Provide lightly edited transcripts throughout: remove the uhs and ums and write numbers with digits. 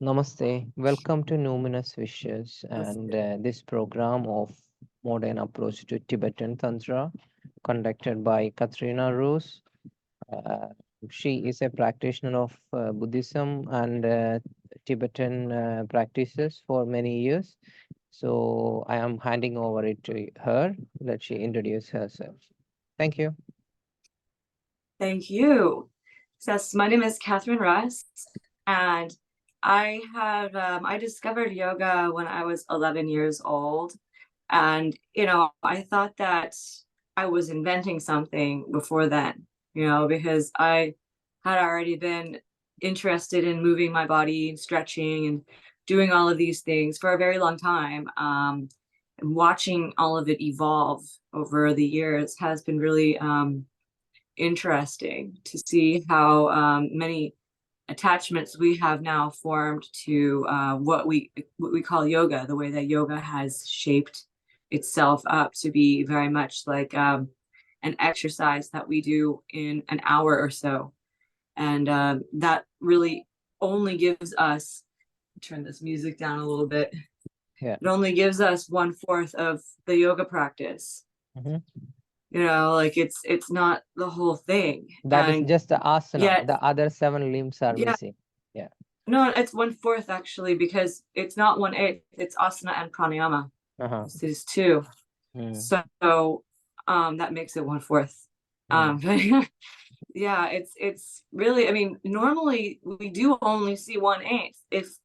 Namaste. Welcome to Numinous Wishes and this program of Modern Approach to Tibetan Tantra, conducted by Katherine Russ. Uh, she is a practitioner of Buddhism and Tibetan practices for many years. So I am handing over it to her. Let she introduce herself. Thank you. Thank you. So my name is Katherine Russ, and I discovered yoga when I was 11 years old. And, I thought that I was inventing something before then, because I had already been interested in moving my body, stretching, and doing all of these things for a very long time. And watching all of it evolve over the years has been really interesting to see how many attachments we have now formed to what we call yoga, the way that yoga has shaped itself up to be very much like an exercise that we do in an hour or so. And that really only gives us, turn this music down a little bit. Yeah. It only gives us 1/4 of the yoga practice. Mm-hmm. Like it's not the whole thing. That is just the asana. Yet, The other 7 limbs are yeah, missing. Yeah. no, it's 1/4 actually, because it's not 1/8. It's asana and pranayama. Uh-huh. This is two. Mm. So that makes it 1/4. But yeah, it's really, I mean, normally we do only see 1/8. If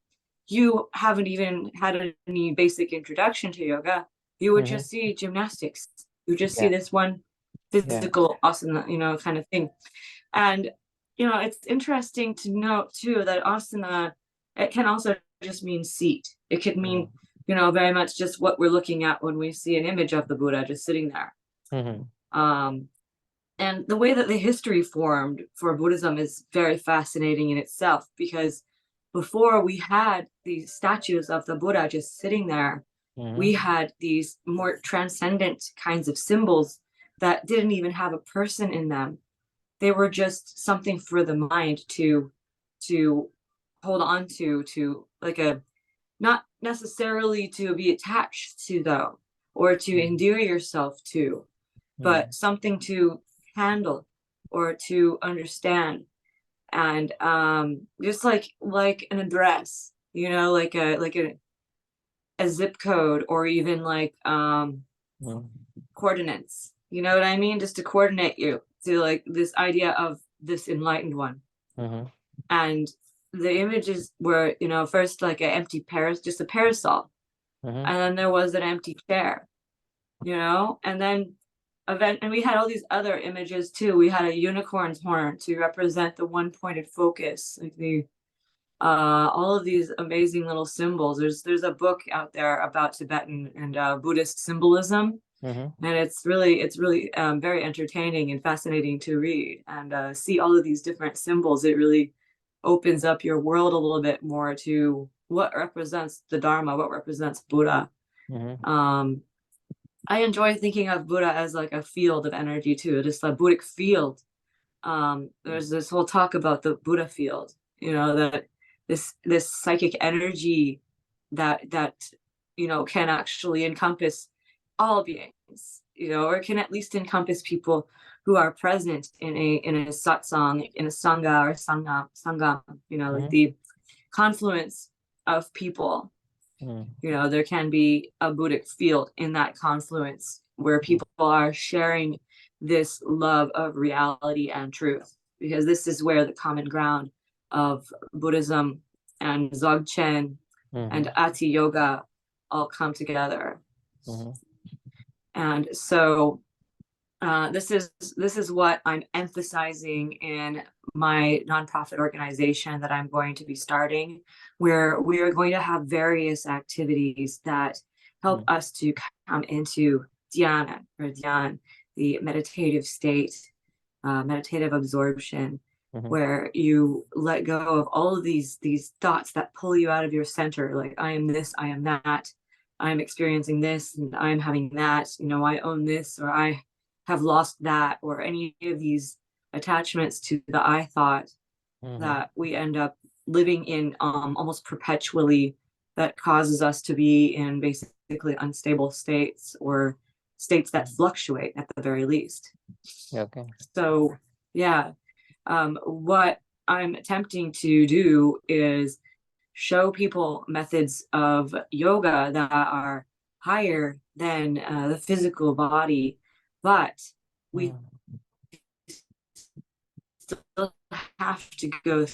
you haven't even had any basic introduction to yoga, you would just see gymnastics. You just see Yeah. this one physical asana, kind of thing. And it's interesting to note too that asana, it can also just mean seat. It could mean, very much just what we're looking at when we see an image of the Buddha just sitting there. And the way that the history formed for Buddhism is very fascinating in itself, because before we had these statues of the Buddha just sitting there, we had these more transcendent kinds of symbols that didn't even have a person in them. They were just something for the mind to hold on to like a, not necessarily to be attached to though, or to endear yourself to, but something to handle or to understand. And just like an address, like a zip code, or even like coordinates, you know what I mean, just to coordinate you to like this idea of this enlightened one. And the images were, first like an empty just a parasol, and then there was an empty chair, and then and we had all these other images too. We had a unicorn's horn to represent the one pointed focus, like the all of these amazing little symbols. There's a book out there about Tibetan and Buddhist symbolism, and it's really very entertaining and fascinating to read and see all of these different symbols. It really opens up your world a little bit more to what represents the Dharma, what represents Buddha. I enjoy thinking of Buddha as like a field of energy too, just a Buddhic field. There's this whole talk about the Buddha field, that this psychic energy that can actually encompass all beings, or can at least encompass people who are present in a satsang, in a sangha or sangam, like the confluence of people. There can be a Buddhic field in that confluence where people are sharing this love of reality and truth, because this is where the common ground of Buddhism and Dzogchen and Ati Yoga all come together. And so this is what I'm emphasizing in my nonprofit organization that I'm going to be starting, where we are going to have various activities that help us to come into dhyana, or dhyan, the meditative state, meditative absorption, where you let go of all of these thoughts that pull you out of your center, like I am this, I am that, I'm experiencing this, and I'm having that, I own this, or I have lost that, or any of these attachments to the I thought that we end up living in almost perpetually, that causes us to be in basically unstable states, or states that fluctuate at the very least. Okay. So yeah, what I'm attempting to do is show people methods of yoga that are higher than the physical body, but we still have to go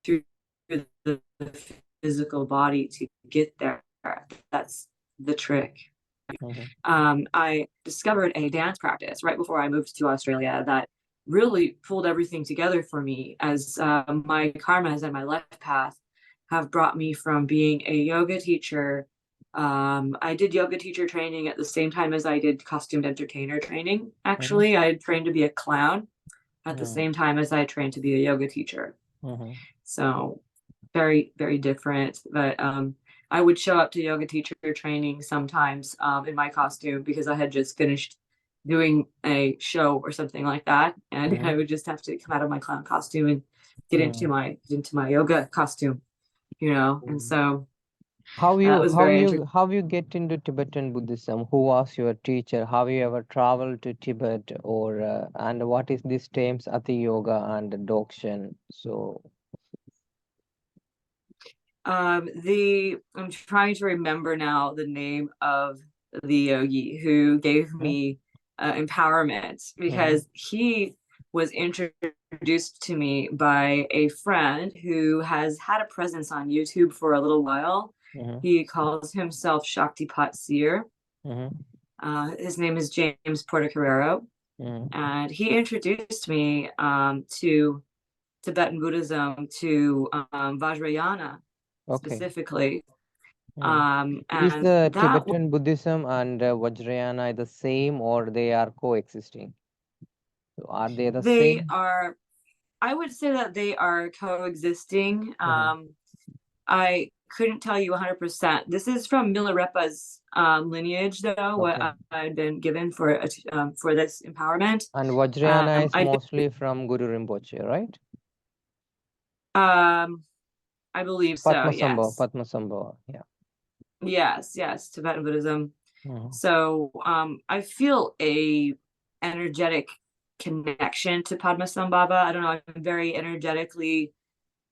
through the physical body to get there. That's the trick. I discovered a dance practice right before I moved to Australia that really pulled everything together for me, as my karmas and my life path have brought me from being a yoga teacher. I did yoga teacher training at the same time as I did costumed entertainer training. Actually, I had trained to be a clown at the same time as I trained to be a yoga teacher. So very, very different. But I would show up to yoga teacher training sometimes in my costume, because I had just finished doing a show or something like that, and I would just have to come out of my clown costume and get into my yoga costume, and so How that you was how very you interesting. how you get into Tibetan Buddhism? Who was your teacher? Have you ever traveled to Tibet, or and what is these terms Ati Yoga and Dokshan? So I'm trying to remember now the name of the yogi who gave me empowerment, because he was introduced to me by a friend who has had a presence on YouTube for a little while. He calls himself Shaktipat Seer. His name is James Portocarrero, and he introduced me to Tibetan Buddhism, to Vajrayana okay. specifically. Is And the that Tibetan Buddhism and Vajrayana the same, or they are coexisting? So are they the they same? are, I would say that they are coexisting. I couldn't tell you 100%. This is from Milarepa's lineage, though, what Okay. I've been given for this empowerment. And Vajrayana is I mostly from Guru Rinpoche, right? I believe so. Yes. Padmasambhava, yeah. Yes. Tibetan Buddhism. So I feel a energetic connection to Padmasambhava. I don't know. I'm very energetically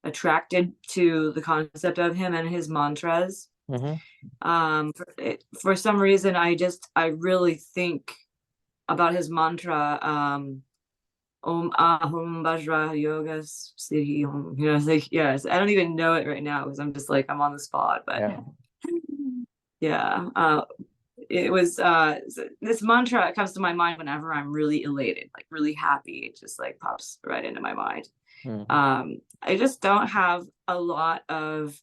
attracted to the concept of him and his mantras. For some reason, I really think about his mantra. Om Ahum Vajra Yogas Siddhi Om. It's like, yes, I don't even know it right now because I'm just like, I'm on the spot. But yeah, it was this mantra comes to my mind whenever I'm really elated, like really happy. It just like pops right into my mind. I just don't have a lot of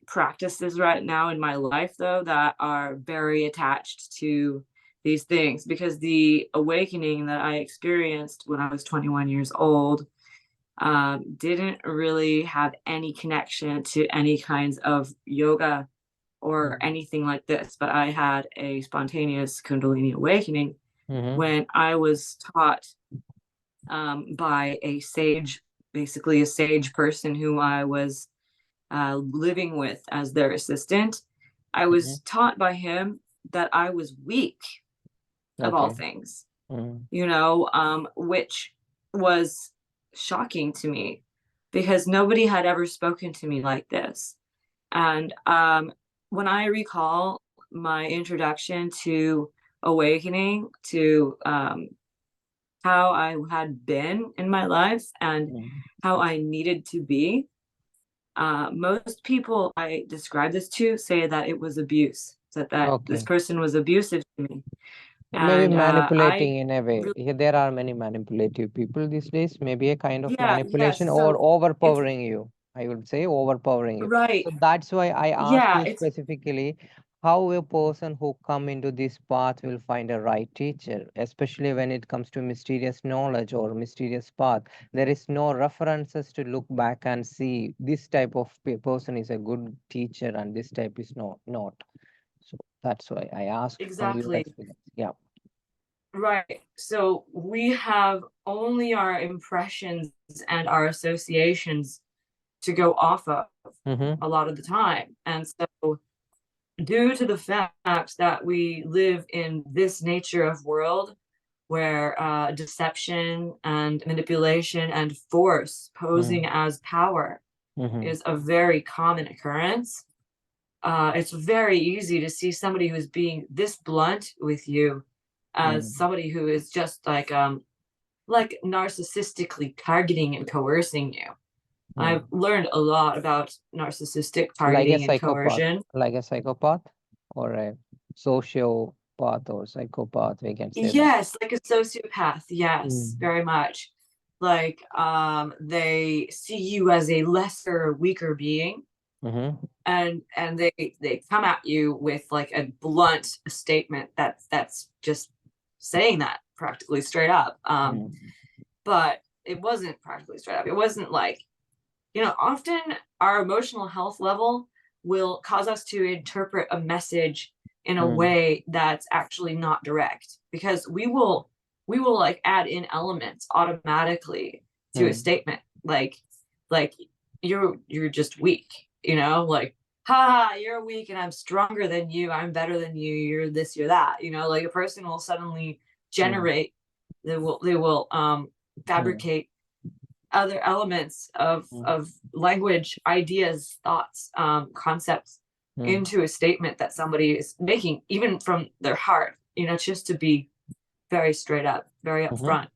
practices right now in my life, though, that are very attached to these things, because the awakening that I experienced when I was 21 years old didn't really have any connection to any kinds of yoga or anything like this, but I had a spontaneous Kundalini awakening when I was taught by a sage, basically a sage person who I was living with as their assistant. I was taught by him that I was weak, of all things, which was shocking to me, because nobody had ever spoken to me like this. And when I recall my introduction to awakening, to how I had been in my life and how I needed to be, most people I describe this to say that it was abuse, that this Okay. person was abusive to me. Maybe And I manipulating in a way. really, There are many manipulative people these days. Maybe a kind of manipulation yes. or So it's overpowering you. I would say overpowering you. right. So that's why I asked Yeah, you it's specifically how a person who come into this path will find a right teacher, especially when it comes to mysterious knowledge or mysterious path. There is no references to look back and see this type of person is a good teacher and this type is not. So that's why I asked from your exactly. experience. Yeah. Right. So we have only our impressions and our associations to go off of Mm-hmm. a lot of the time. And so, due to the fact that we live in this nature of world where deception and manipulation and force posing as power Mm-hmm. is a very common occurrence, it's very easy to see somebody who's being this blunt with you Mm-hmm. as somebody who is just like narcissistically targeting and coercing you. I've Mm. learned a lot about narcissistic Like a targeting and psychopath, coercion. or a sociopath or psychopath, we can say that. Yes, like a sociopath. Yes, Mm. very much. Like they see you as a lesser, weaker being, Mm-hmm. and they come at you with like a blunt statement that's just saying that practically straight up. Mm. But it wasn't practically straight up. It wasn't like, often our emotional health level will cause us to interpret a message in a Mm. way that's actually not direct, because we will like add in elements automatically to a Mm. statement, like you're just weak, like, ha, you're weak and I'm stronger than you, I'm better than you, you're this, you're that, like a person will suddenly Mm. generate, they will Mm. fabricate other elements of Mm. of language, ideas, thoughts, concepts Mm. into a statement that somebody is making, even from their heart. Just to be very straight up, very Mm-hmm. upfront.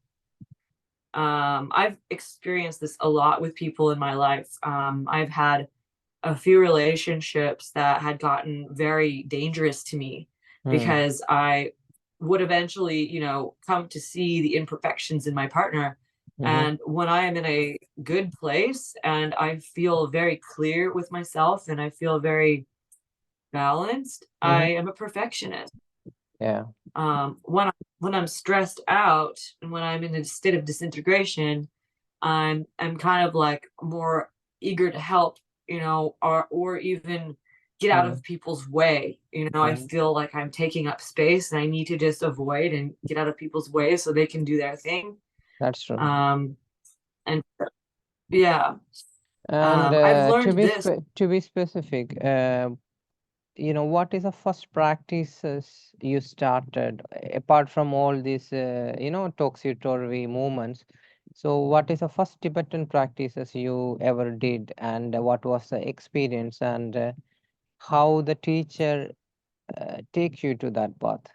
I've experienced this a lot with people in my life. I've had a few relationships that had gotten very dangerous to me Mm. because I would eventually, come to see the imperfections in my partner. Mm-hmm. And when I am in a good place and I feel very clear with myself and I feel very balanced, I Mm-hmm. am a perfectionist. Yeah. When I'm stressed out and when I'm in a state of disintegration, I'm kind of like more eager to help, or even get out Mm. of people's way. I Mm. feel like I'm taking up space and I need to just avoid and get out of people's way so they can do their thing. That's true. Um, and yeah, And I've learned this. to be specific, what is the first practices you started apart from all these, topsy-turvy movements? So, what is the first Tibetan practices you ever did, and what was the experience, and how the teacher takes you to that path?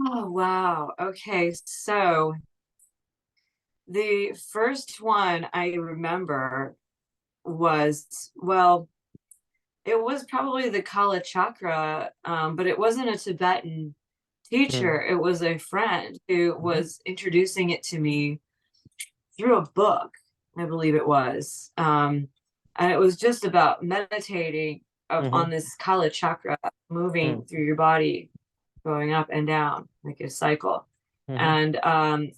Oh, wow. Okay, so the first one I remember was, well, it was probably the Kala Chakra, but it wasn't a Tibetan Mm. teacher. It was a friend who Mm-hmm. was introducing it to me through a book, I believe it was. And it was just about meditating Mm-hmm. on this Kala Chakra, moving Mm. through your body, going up and down like a cycle. Mm-hmm. And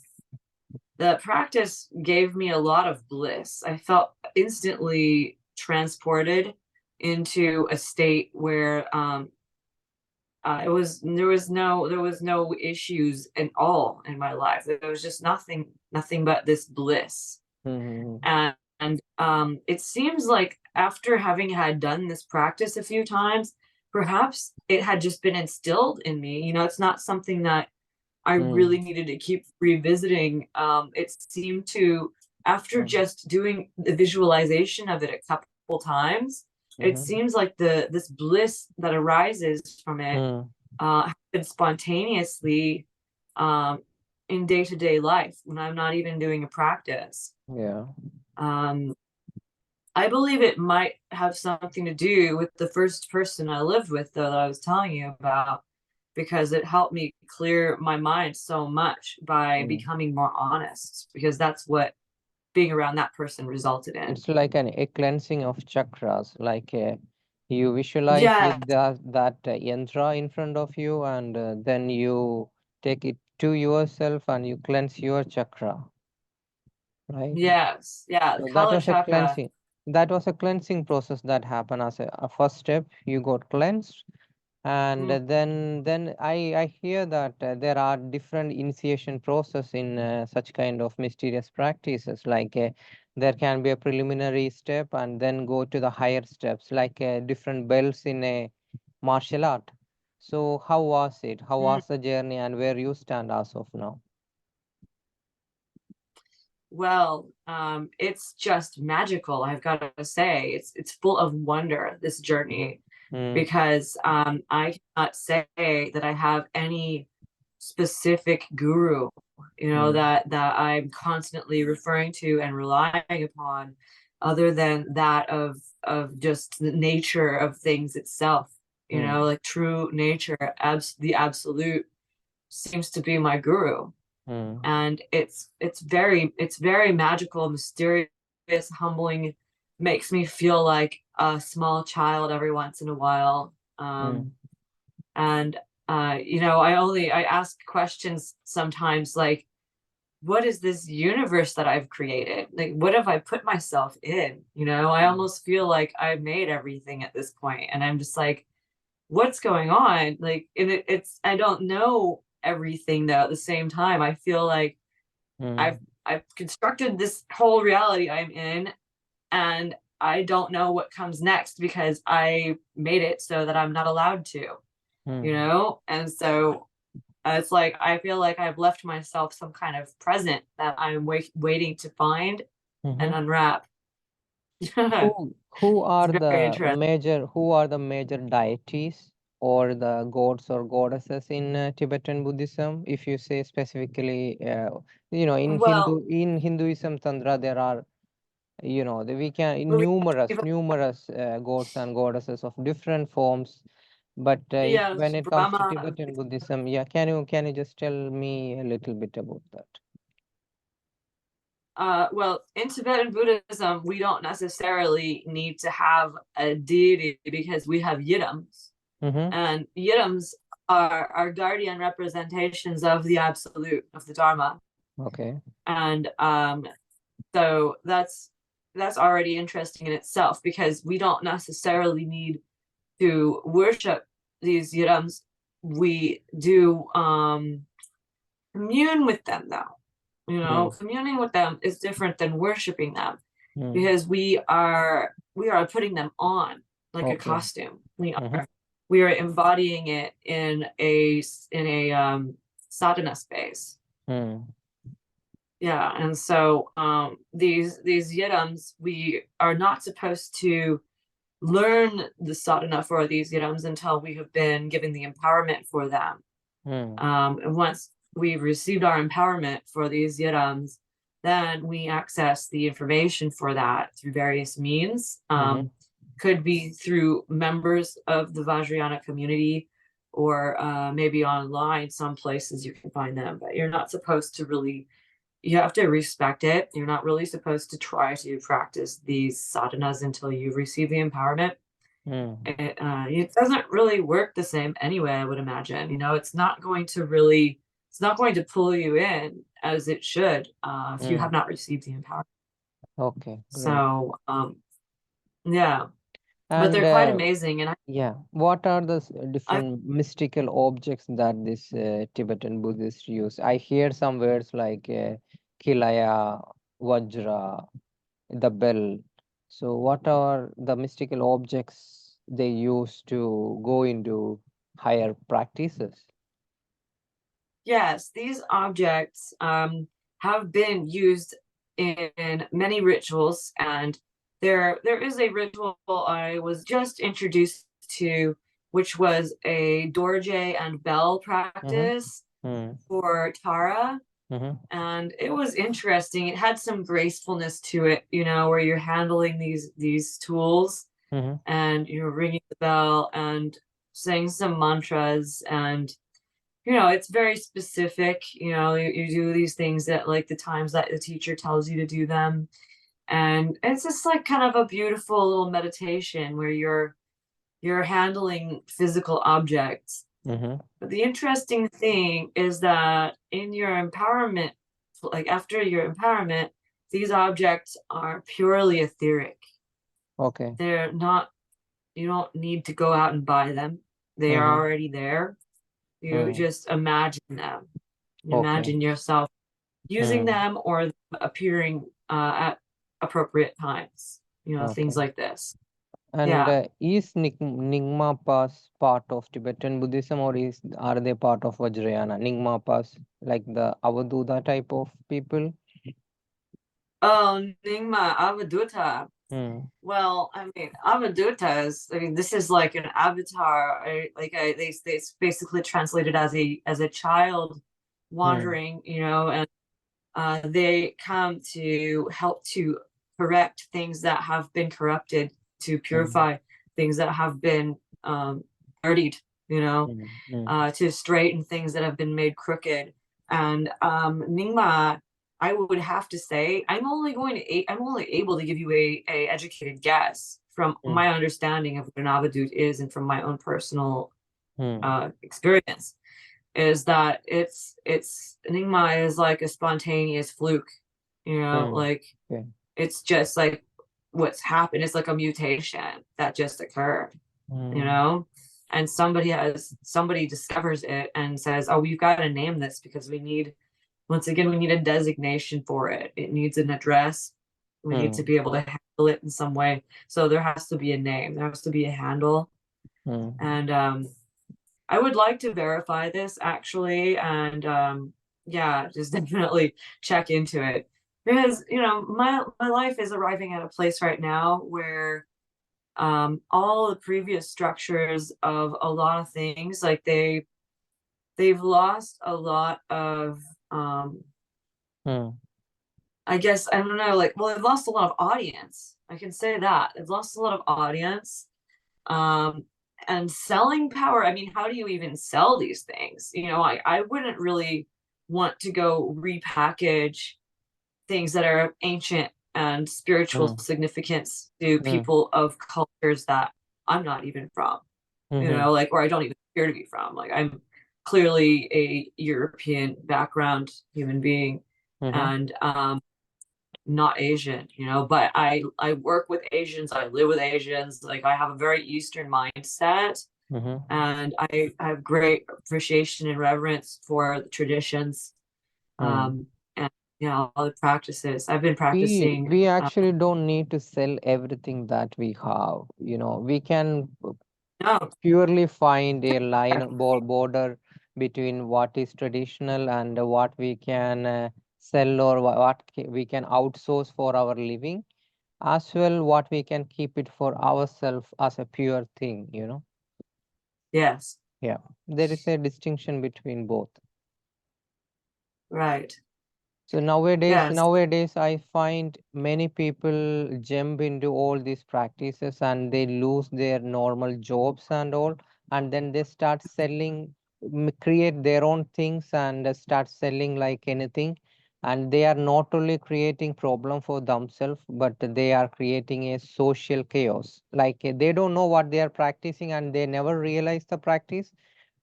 the practice gave me a lot of bliss. I felt instantly transported into a state where it was there was no issues at all in my life. There was just nothing but this bliss. Mm-hmm. And it seems like after having had done this practice a few times, perhaps it had just been instilled in me. It's not something that I Mm. really needed to keep revisiting. It seemed to, after Mm. just doing the visualization of it a couple times, it Mm-hmm. seems like this bliss that arises from it Mm. happens spontaneously, um, in day-to-day life when I'm not even doing a practice. Yeah. Um, I believe it might have something to do with the first person I lived with, though, that I was telling you about, because it helped me clear my mind so much by Mm. becoming more honest, because that's what being around that person resulted in. It's like a cleansing of chakras, like you visualize Yeah, with that yantra in front of you, and then you take it to yourself and you cleanse your chakra, right? yes, yeah, the So that Kala was a Chakra. cleansing. That was a cleansing process that happened as a first step. You got cleansed, And then I hear that there are different initiation process in such kind of mysterious practices. Like there can be a preliminary step and then go to the higher steps, like different belts in a martial art. So how was it? How Mm. was the journey, and where you stand as of now? Well, it's just magical, I've got to say. It's full of wonder, this journey, Mm, because I cannot say that I have any specific guru, mm, that I'm constantly referring to and relying upon, other than that of just the nature of things itself. mm, Like true nature, the absolute seems to be my guru. mm, And it's very magical, mysterious, humbling, makes me feel like a small child every once in a while. mm, And I ask questions sometimes, like, what is this universe that I've created? Like, what have I put myself in? I mm, almost feel like I've made everything at this point, and I'm just like, what's going on? Like, and it's I don't know everything, though. At the same time, I feel like I've mm, I've constructed this whole reality I'm in, and I don't know what comes next because I made it so that I'm not allowed mm, and so it's like I feel like I've left myself some kind of present that I'm waiting to find and mhm. unwrap. It's very interesting. Who are the major deities or the gods or goddesses in Tibetan Buddhism? If you say specifically, in Well, Hinduism Tantra, there are, we can believe numerous gods and goddesses of different forms. But if when yes, it comes to Brahma. Tibetan Buddhism, yeah, can you just tell me a little bit about that? Well, in Tibetan Buddhism, we don't necessarily need to have a deity because we have yidams. Mm-hmm. And yidams are guardian representations of the absolute, of the Dharma. Okay. And so that's already interesting in itself, because we don't necessarily need to worship these yidams. We do commune with them, though. Mm, Communing with them is different than worshiping them, mm, because we are putting them on like a okay. costume. We Mm-hmm. are we are embodying it in a sadhana space. Mm, Yeah, and so these yidams, we are not supposed to learn the sadhana for these yidams until we have been given the empowerment for them. mm, And once we've received our empowerment for these yidams, then we access the information for that through various means. mm-hmm. Could be through members of the Vajrayana community, or maybe online, some places you can find them, but you're not supposed to really, you have to respect it. You're not really supposed to try to practice these sadhanas until you receive the empowerment. Mm, It doesn't really work the same anyway, I would imagine. It's not going to pull you in as it should, if you have mm. not received the empowerment. Okay, great. So, yeah, but And they're quite amazing. And yeah, what are the I different mystical objects that this Tibetan Buddhists use? I hear some words like Kilaya, Vajra, the bell. So, what are the mystical objects they use to go into higher practices? Yes, these objects have been used in many rituals, and there is a ritual I was just introduced to, which was a dorje and bell Mm-hmm. practice Mm, for Tara. mm-hmm. And it was interesting. It had some gracefulness to it, where you're handling these tools, Mm-hmm. and you're ringing the bell and saying some mantras, and it's very specific. You do these things at like the times that the teacher tells you to do them. And it's just like kind of a beautiful little meditation where you're handling physical objects. Mm-hmm. But the interesting thing is that in your empowerment, like after your empowerment, these objects are purely etheric. Okay. They're not, you don't need to go out and buy them. They are already there. You just imagine them. Okay. Imagine yourself using them or appearing at appropriate times. You know, things Okay. like this. And Yeah. is Nyingma Pass part of Tibetan Buddhism, or are they part of Vajrayana? Nyingma Pass, like the Avaduta type of people? Oh, Nyingma Avaduta. Hmm. Well, I mean, Avaduta is. I mean, this is like an avatar. They basically translated as a child Hmm. wandering. You know, and they come to help to correct things that have been corrupted, to Hmm. purify things that have been dirtied. You know, Hmm. Hmm. to straighten things that have been made crooked. And Nyingma, I would have to say, I'm only able to give you a educated guess from Hmm. my understanding of what an avadut is and from my own personal Hmm. experience, is that it's Nyingma is like a spontaneous fluke, you know, Hmm. like Okay. it's just like what's happened. It's like a mutation that just occurred, you Hmm. know, and somebody discovers it and says, oh, we've got to name this because we need, once again, we need a designation for it. It needs an address. We need to Hmm. be able to handle it in some way. So there has to be a name, there has to be a handle. Hmm. And I would like to verify this actually, and yeah, just definitely check into it, because you know my life is arriving at a place right now where all the previous structures of a lot of things, like they've lost a lot of um Hmm. I guess, I don't know, like, well, they've lost a lot of audience. I can say that they've lost a lot of audience. um and selling power, I mean, how do you even sell these things? You know, I wouldn't really want to go repackage things that are of ancient and spiritual Hmm. significance to Hmm. people of cultures that I'm not even from, you Hmm. know, like, or I don't even appear to be from. Like, I'm clearly a European background human being, Hmm. and not Asian, you know, but I work with Asians, I live with Asians, like I have a very Eastern mindset, Hmm. and I have great appreciation and reverence for the traditions, Hmm. and you know, all the practices. I've been We practicing we actually don't need to sell everything that we have. We can no, purely find a border between what is traditional and what we can sell, or we can outsource for our living, as well what we can keep it for ourselves as a pure thing. yes, Yeah, there is a distinction between both. right, So nowadays, yes, nowadays, I find many people jump into all these practices and they lose their normal jobs and all, and then they start selling, create their own things and start selling like anything. And they are not only creating problem for themselves, but they are creating a social chaos. Like they don't know what they are practicing and they never realize the practice,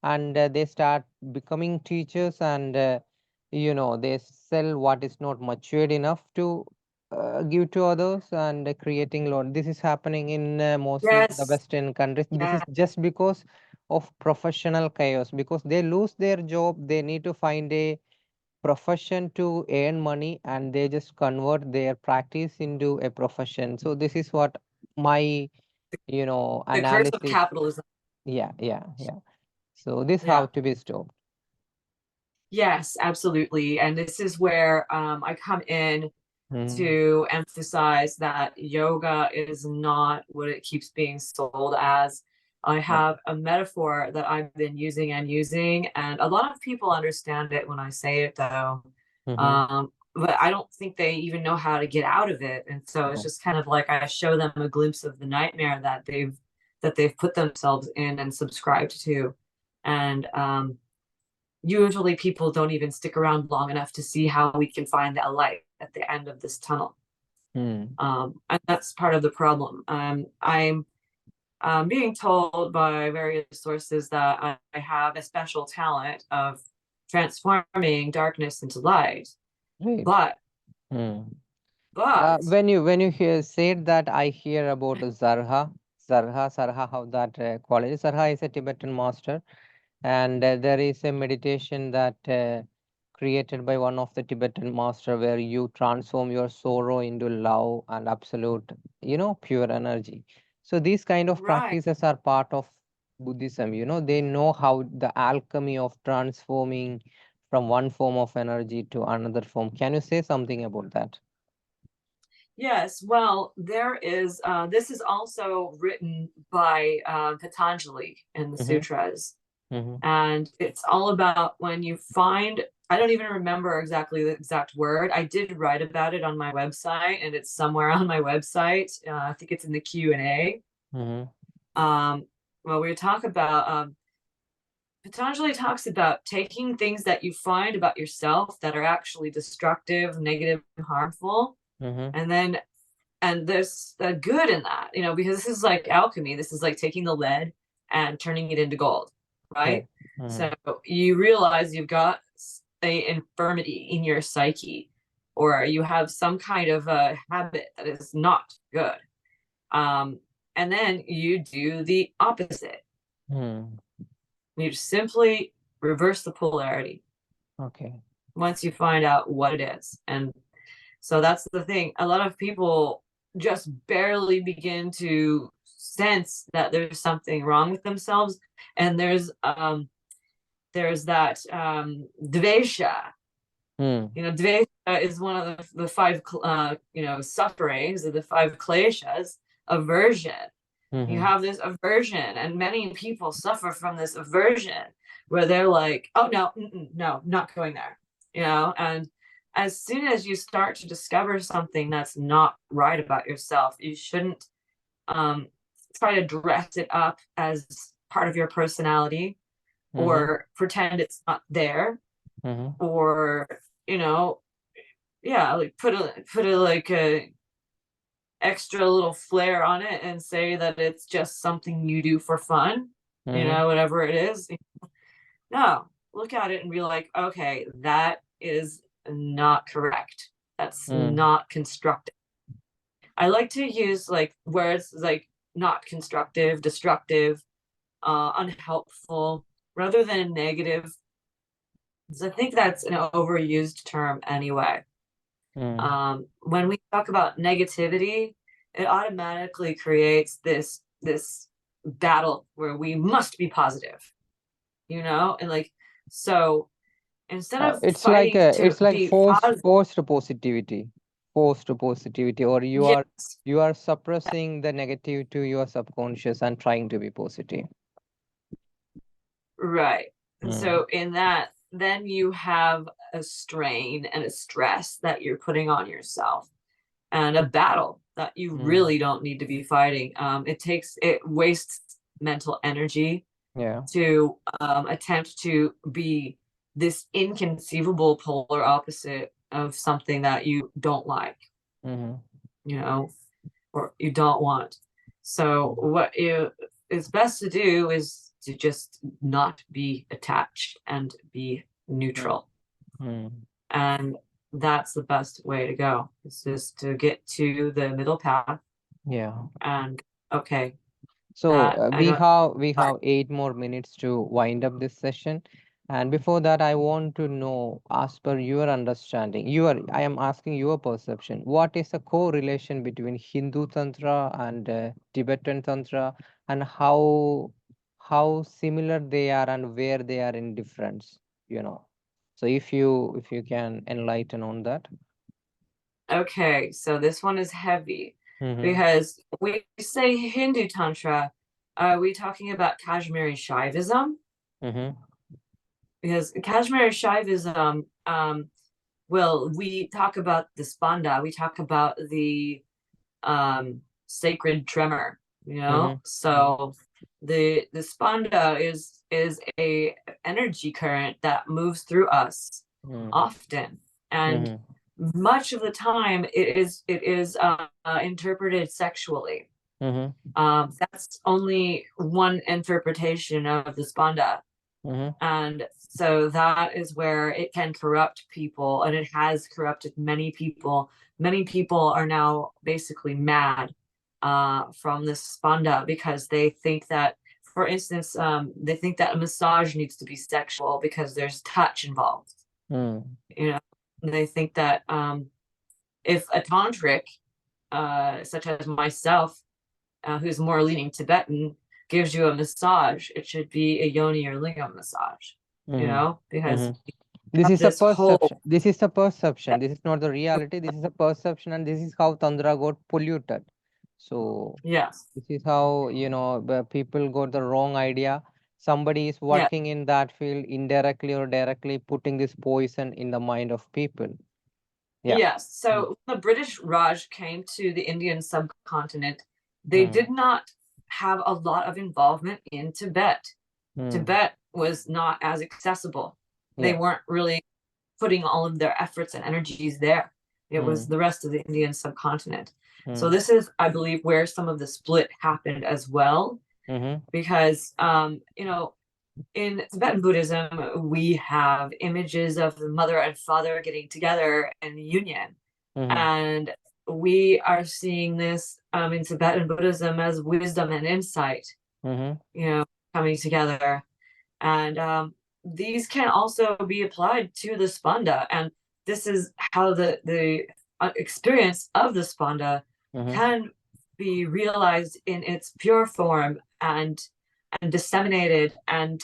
and they start becoming teachers, and they sell what is not matured enough to give to others, and creating loan. This is happening in mostly the yes, Western countries. This is yeah, just because of professional chaos, because they lose their job, they need to find a profession to earn money, and they just convert their practice into a profession. So this is what my the curse of analysis. capitalism. Yeah, yeah, yeah. So this Yeah. have to be stopped. Yes, absolutely. And this is where I come in Mm, to emphasize that yoga is not what it keeps being sold as. I yeah. have a metaphor that I've been using, and a lot of people understand it when I say it, though. Mm-hmm. But I don't think they even know how to get out of it. And so it's Yeah. just kind of like I show them a glimpse of the nightmare that they've put themselves in and subscribed to. And usually people don't even stick around long enough to see how we can find a light at the end of this tunnel. Mm, And that's part of the problem. I'm being told by various sources that I have a special talent of transforming darkness into light. right. But, Mm. but, When you hear said that, I hear about Zarha. Sarha have that quality. Sarha is a Tibetan master, and there is a meditation that created by one of the Tibetan master where you transform your sorrow into love and absolute, pure energy. So these kind of Right. practices are part of Buddhism. They know how the alchemy of transforming from one form of energy to another form. Can you say something about that? Yes, well, there is, this is also written by Patanjali in the Mm-hmm, sutras. mm-hmm, And it's all about when you find, I don't even remember exactly the exact word. I did write about it on my website, and it's somewhere on my website. I think it's in the Q&A. mm-hmm, Well, we talk about, Patanjali talks about taking things that you find about yourself that are actually destructive, negative, and harmful, mm-hmm. and then and there's a good in that, because this is like alchemy. This is like taking the lead and turning it into gold, Correct. right? Mm-hmm, So you realize you've got a infirmity in your psyche, or you have some kind of a habit that is not good. Um, and then you do the opposite. mm. You simply reverse the polarity Okay. once you find out what it is. And so that's the thing. A lot of people just barely begin to sense that there's something wrong with themselves. And there's that dvesha. Mm. Dvesha is one of the five sufferings, or the five kleshas, aversion. You Mm-hmm. have this aversion, and many people suffer from this aversion where they're like, oh no, no, not going there, and as soon as you start to discover something that's not right about yourself, you shouldn't um, try to dress it up as part of your personality, Mm-hmm. or pretend it's not there, Mm-hmm. or you know yeah, like put a like a extra little flair on it and say that it's just something you do for fun, Mm-hmm. whatever it is. No, look at it and be like, okay, that is not correct. That's Mm. not constructive. I like to use like words like not constructive, destructive, unhelpful, rather than negative, because I think that's an overused term anyway. Mm. When we talk about negativity, it automatically creates this battle where we must be positive, and like, so instead of fighting to It's like be positive. forced positivity, or Yes, you are suppressing the negative to your subconscious and trying to be positive. right. And Mm. so in that, then you have a strain and a stress that you're putting on yourself, and a battle that you Mm. really don't need to be fighting. It wastes mental energy Yeah. to attempt to be this inconceivable polar opposite of something that you don't like, Mm-hmm. you know, or you don't want. So what is best to do is to just not be attached and be neutral. Mm. And that's the best way to go. It's just to get to the middle path Yeah. and okay, So that I we don't. have 8 more minutes to wind up this session. And before that, I want to know, as per your understanding, I am asking your perception, what is the correlation between Hindu Tantra and Tibetan Tantra, and how similar they are and where they are in difference, you know? So if you can enlighten on that. Okay, so this one is heavy Mm-hmm. because we say Hindu Tantra, are we talking about Kashmiri Shaivism? Mm-hmm. Because Kashmiri Shaivism, well, we talk about the spanda, we talk about the sacred tremor, Mm-hmm. So the spanda is a energy current that moves through us often, and Mm-hmm. much of the time it is interpreted sexually. Mm-hmm. That's only one interpretation of the spanda, Mm-hmm. and so that is where it can corrupt people, and it has corrupted many people. Many people are now basically mad from this spanda, because they think that, for instance, they think that a massage needs to be sexual because there's touch involved. Mm. You know, and they think that if a tantric, such as myself, who's more leaning Tibetan, gives you a massage, it should be a yoni or lingam massage. You Mm-hmm. know, because Mm-hmm. This have is a this whole, perception. This is a perception. This is not the reality. This is a perception, and this is how Tantra got polluted. So yes, this is how, the people got the wrong idea. Somebody is yeah, working in that field indirectly or directly, putting this poison in the mind of people. Yeah. yes. Mm. So when the British Raj came to the Indian subcontinent, they Mm. did not have a lot of involvement in Tibet. Mm. Tibet was not as accessible. They Yeah. weren't really putting all of their efforts and energies there. It was Mm. the rest of the Indian subcontinent. So Mm. this is, I believe, where some of the split happened as well, Mm-hmm. because in Tibetan Buddhism, we have images of the mother and father getting together in union. Mm-hmm. And we are seeing this in Tibetan Buddhism as wisdom and insight, Mm-hmm. coming together. And these can also be applied to the spanda. And this is how the experience of the spanda Mm-hmm. can be realized in its pure form, and disseminated and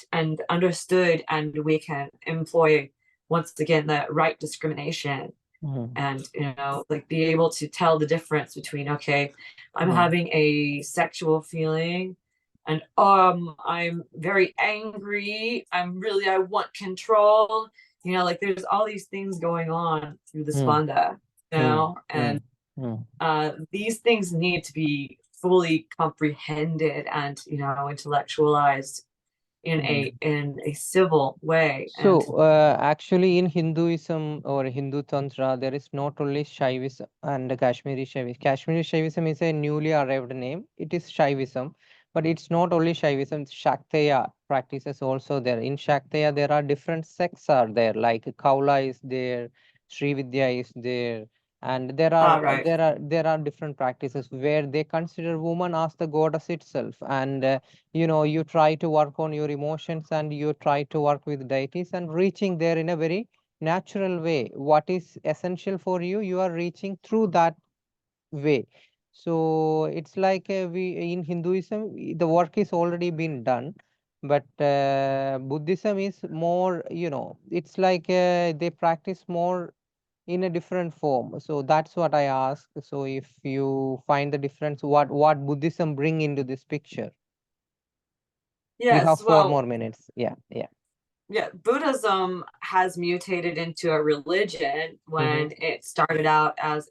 understood, and we can employ, once again, the right discrimination, Mm-hmm. and like be able to tell the difference between, okay, I'm having a sexual feeling, and I'm very angry, I want control, like there's all these things going on through the Mm. spanda, Mm. and Mm. Mm. these things need to be fully comprehended and intellectualized in Mm. a civil way. And So, actually, in Hinduism or Hindu Tantra, there is not only Shaivism and Kashmiri Shaivism. Kashmiri Shaivism is a newly arrived name. It is Shaivism, but it's not only Shaivism. Shakteya practices also there. In Shakteya, there are different sects are there, like Kaula is there, Sri Vidya is there, and there are all right, different practices where they consider woman as the goddess itself, and you try to work on your emotions and you try to work with deities and reaching there in a very natural way. What is essential for you, you are reaching through that way. So it's like we in Hinduism, the work is already been done, but Buddhism is more, it's like they practice more in a different form. So that's what I ask. So if you find the difference, what Buddhism bring into this picture? We have yes, 4 more minutes. Yeah, yeah. yeah, Buddhism has mutated into a religion Mm-hmm. when it started out as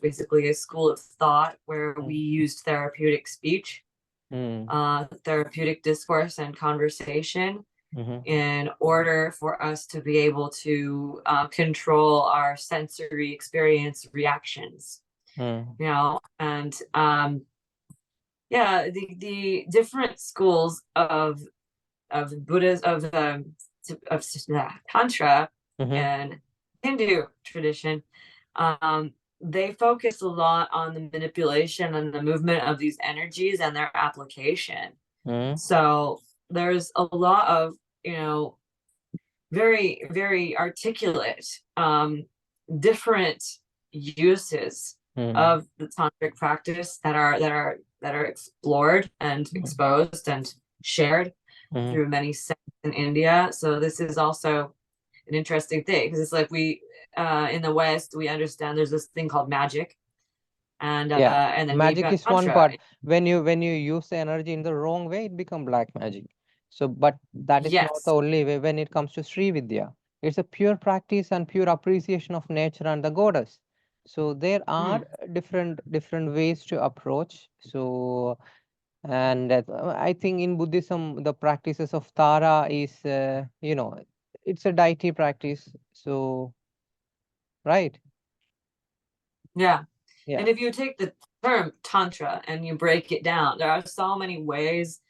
basically a school of thought where we used therapeutic speech, Mm-hmm. therapeutic discourse and conversation Mm-hmm. in order for us to be able to control our sensory experience reactions, and yeah, the different schools of Buddhism, of Tantra Mm-hmm. and Hindu tradition, they focus a lot on the manipulation and the movement of these energies and their application. Mm-hmm. So there's a lot of, very, very articulate, different uses Mm-hmm. of the tantric practice that are explored and exposed and shared Mm-hmm. through many sects in India. So this is also an interesting thing, because it's like we, in the West, we understand there's this thing called magic, Yeah, and then we've magic got is one tantra. part. When you use the energy in the wrong way, it become black magic. So, but that is not the Yes. only way. When it comes to Sri Vidya, it's a pure practice and pure appreciation of nature and the goddess. So there are Mm. different ways to approach. So, and I think in Buddhism, the practices of Tara is, it's a deity practice. So, right? Yeah. Yeah. And if you take the term tantra and you break it down, there are so many ways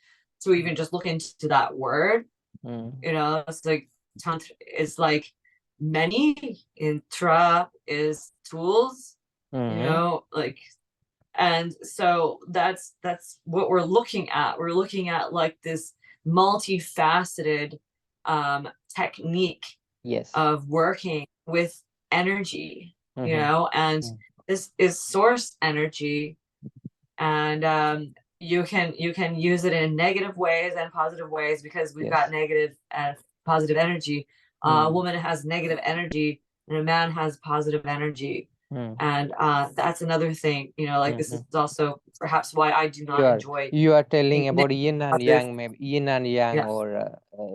to even just look into that word. Mm. It's like tantra is like many, intra is tools, Mm. like, And so that's what we're looking at. We're looking at like this multifaceted technique Yes. of working with energy, you Mm-hmm. know, and Mm. this is source energy, and you can use it in negative ways and positive ways, because we've got Yes. negative and positive energy. A Mm. woman has negative energy and a man has positive energy. Mm. And that's another thing, you know, like this is Mm-hmm. also perhaps why I do You not are enjoy you are telling about negative yin and positive. yang, maybe yin and yang, Yeah, or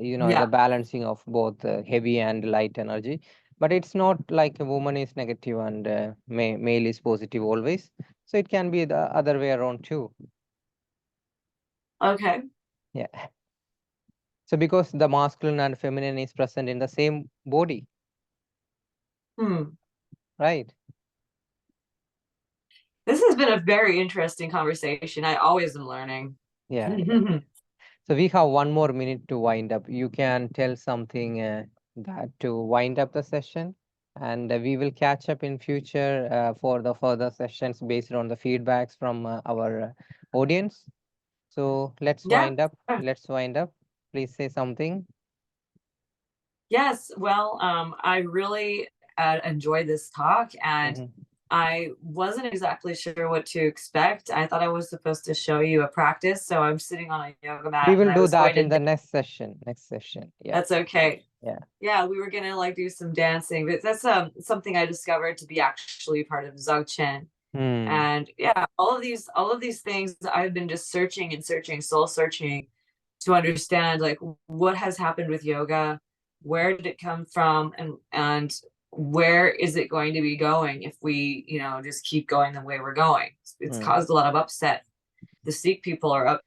yeah. the balancing of both heavy and light energy. But it's not like a woman is negative and male is positive always. So it can be the other way around too. Okay. Yeah. So because the masculine and feminine is present in the same body, right? This has been a very interesting conversation. I always am learning. Yeah. Yeah. So we have 1 more minute to wind up. You can tell something that to wind up the session, and we will catch up in future for the further sessions based on the feedbacks from our audience. So let's Yeah. wind up. Let's wind up. Please say something. Yes. Well, I really enjoyed this talk, and Mhm. I wasn't exactly sure what to expect. I thought I was supposed to show you a practice, so I'm sitting on a yoga We mat, and will I do was going that in to. the next session. Next session. Yeah. That's okay. Yeah. Yeah, we were gonna like do some dancing, but that's something I discovered to be actually part of Dzogchen. Hmm. And yeah, all of these things I've been just searching and searching, soul searching, to understand like what has happened with yoga, where did it come from, and where is it going to be going if we, you know, just keep going the way we're going. It's Hmm. caused a lot of upset. The Sikh people are